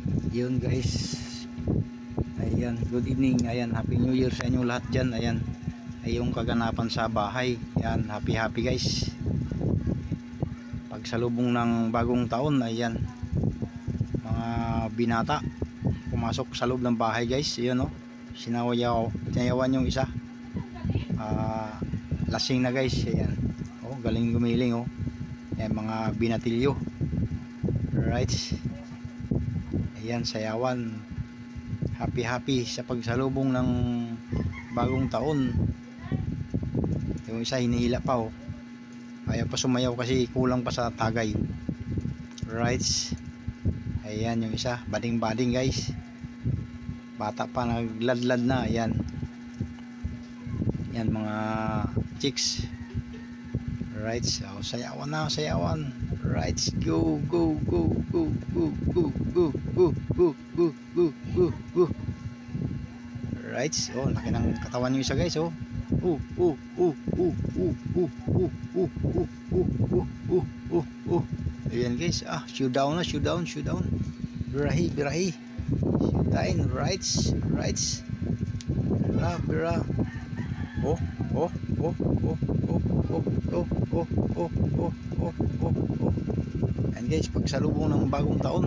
Yun guys, ayan, good evening, ayan, happy new year sa inyo lahat dyan. Ayan ay yung kaganapan sa bahay. Ayan, happy guys, pagsalubong ng bagong taon. Ayan, mga binata pumasok sa loob ng bahay guys. Ayan, sinayawan yung isa, lasing na guys. Ayan, galing gumiling. Ayan, mga binatilyo, right. Ayan, sayawan, happy sa pagsalubong ng bagong taon. Yung isa hinihila pa, ayaw pa sumayaw kasi kulang pa sa tagay, right. Ayan, yung isa bading guys, bata pa, nagladlad na. Ayan, yan mga chicks, right. So sayawan na, sayawan, right. Go right. So laki ng katawan nyo isa guys. Ayan guys, showdown, birahi, showdown, right. Bira. Ayan guys, pagsalubong ng bagong taon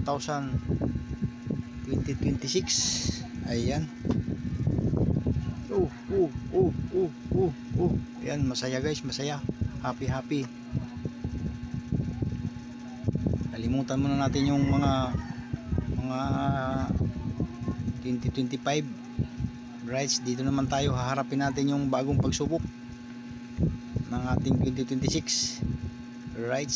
2026. Ayan, ayan, masaya guys, masaya, happy. Kalimutan muna natin yung mga 2025, right. Dito naman tayo, haharapin natin yung bagong pagsubok ng ating 2026, right.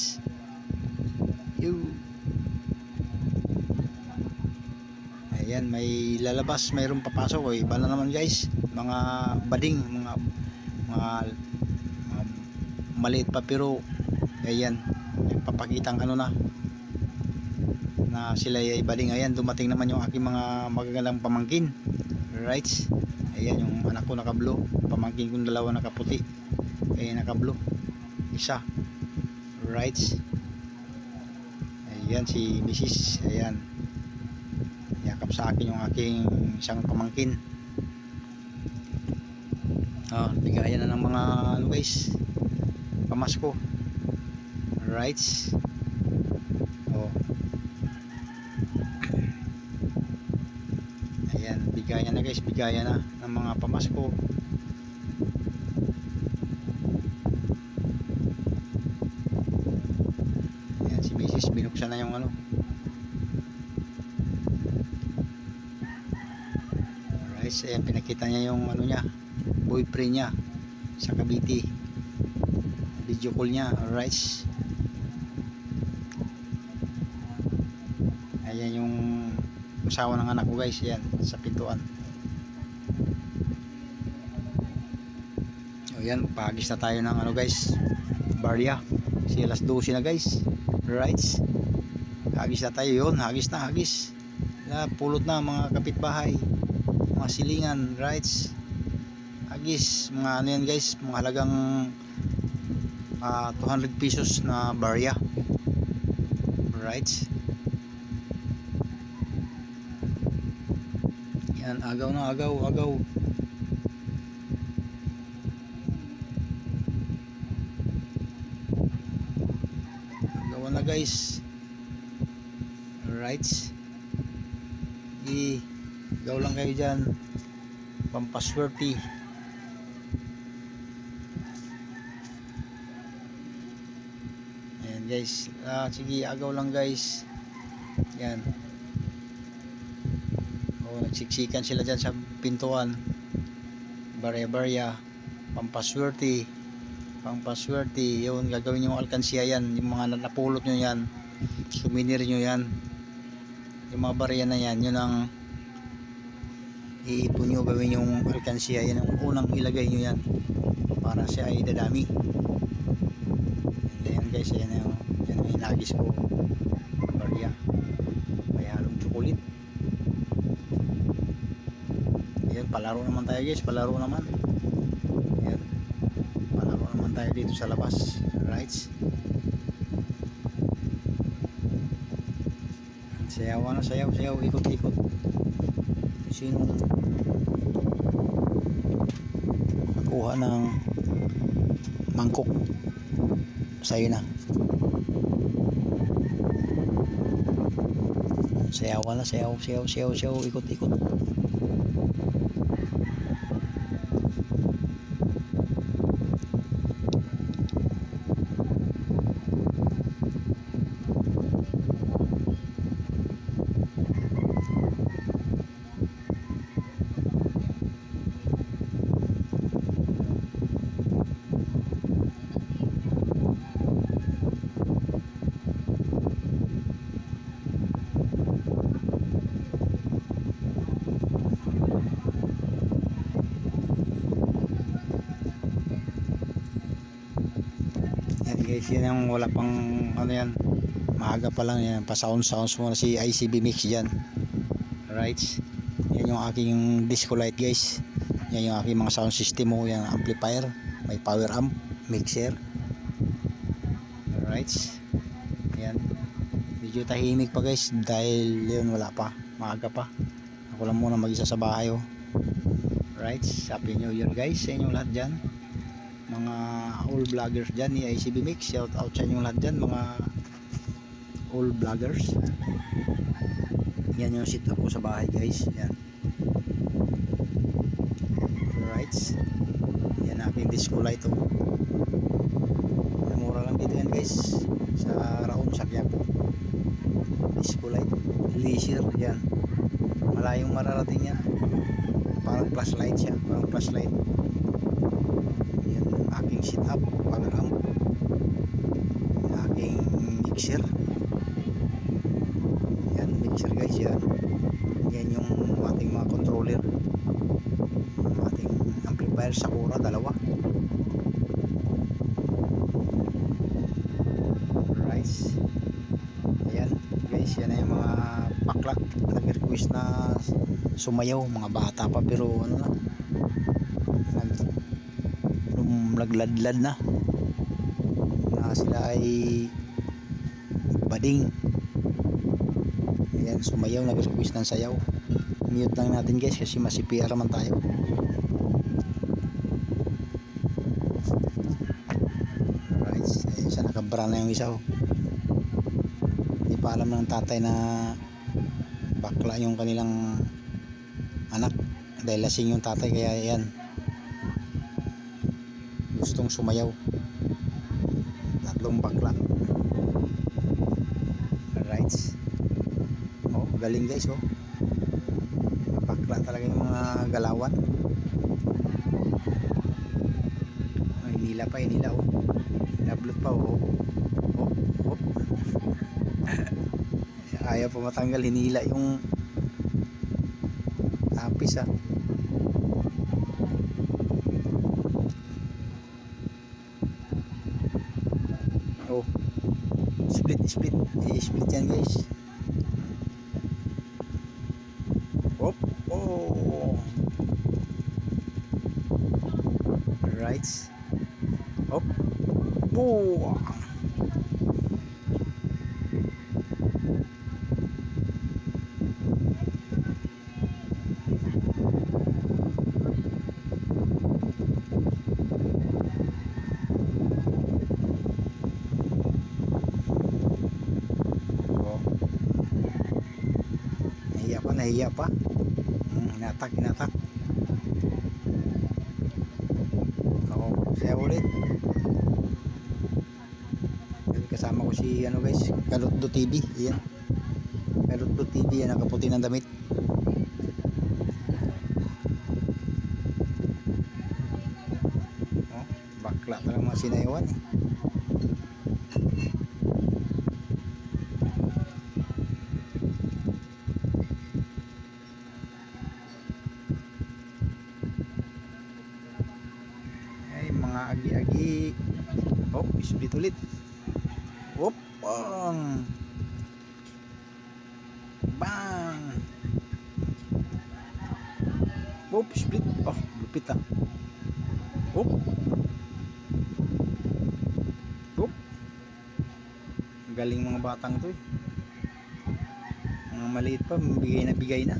Ayan, may lalabas, mayroong papasok. Iba na naman guys, mga bading, mga maliit pa, pero ayan, papakitang na sila ay bading. Ayan, dumating naman yung aking mga magagandang pamangkin, right. Ayan, yung anak ko nakablo, pamangkin kong dalawa nakaputi, nakablo isa, right. Ayan, si Mrs. Ayan, yakap sa akin yung aking isang pamangkin. Bigayan na ng mga guys, pamasko, right. Ayan, bigayan na guys, bigayan na ng mga pamasko. Ayan, si Mrs. binuksan na yung right. Ayan, pinakita niya yung niya, boyfriend niya sa Cavite, video call niya, right. Ayan yung asawa ng anak ko guys, yan sa pintuan. Ayan, pagis na tayo ng guys, barya, si alas 12 na guys, right. Hagis na tayo, yun, hagis pulot na mga kapitbahay, mga silingan, right. Hagis, mga yan guys, mga halagang 200 pesos na barya, right. Yan, agaw na guys, right. Gaw lang kayo dyan, pampaswerte. Ayan guys, sige, agaw lang guys. Yan, nagsiksikan sila dyan sa pintuan, barya, pampaswerte. Yun, gagawin yung alkansya yan, yung mga napulot nyo yan, souvenir nyo yan, yung mga barya na yan, yun ang iipon nyo, gawin yung alkansya. Yan ang unang ilagay nyo yan para siya ay dadami. Ayan guys, yan yung inagis ko, barya, may halong chocolate. Ayan, palaro naman tayo guys, palaro naman tayo dito sa labas, right. Sayawan na, sayaw, sayaw, ikot-ikot. Sinong nakuha ng mangkok, sa'yo na. Sayawan na, sayaw, sayaw, sayaw, sayaw, ikot-ikot. Guys, yan yung wala pang ano yan, maaga pa lang yan, pa sounds muna si ICB Mix dyan. Alright, yan yung aking disco light guys, yan yung aking mga sound system mo, yan amplifier, may power amp, mixer. Alright, yan, medyo tahimik pa guys dahil yun wala pa, maaga pa, ako lang muna mag-isa sa bahay. Alright, happy new year guys sa inyong lahat dyan, mga all vloggers dyan ni ICB Mix. Shout out sa inyong lahat dyan, mga all vloggers. Yan yung sit up ko sa bahay guys, yan. Alright, yan aking disco light. Mura lang dito yan guys sa Raon, sa Quiapo. Disco light, leisure, yan, malayong mararating yan, parang flashlight siya, parang flashlight. Aking sit up, power amp, aking mixer, yan mixer guys, yan yung ating mga controller, ating amplifier Sakura, dalawa. Alright, ayan guys, yan na yung mga bakla nag-request na sumayaw, mga bata pa pero ano na, nagladlad na sila ay bading. Ayan, sumayaw, nag-request ng sayaw. Mute lang natin guys kasi masipira man tayo. Alright, isa nakabra na yung isa. Hindi pa alam ng tatay na bakla yung kanilang anak dahil lasing yung tatay, kaya yan gustong sumayaw, tatlong bakla. Alright, oh galing guys, oh bakla talaga yung mga galawan. Ay, hinila pa, hinila, oh nablot pa, oh oh ayaw pa matanggal, hinila yung tapis. Oh, split yan guys. Oh, oh, right, oh, oh. Nahiya pa, hinatak. Saya ulit. Kasama ko si ano guys, Kalutdo TV. Ayan, Kalutdo TV, yan, nakaputi ng damit. Bakla talagang mga sinayawan eh. Mga agi-agi. Oh, split ulit. Whoop, bang. Bang. Whoop, split. Oh, lupit ah. Whoop. Whoop. Galing mga batang to eh. maliit pa, bigay na bigay na.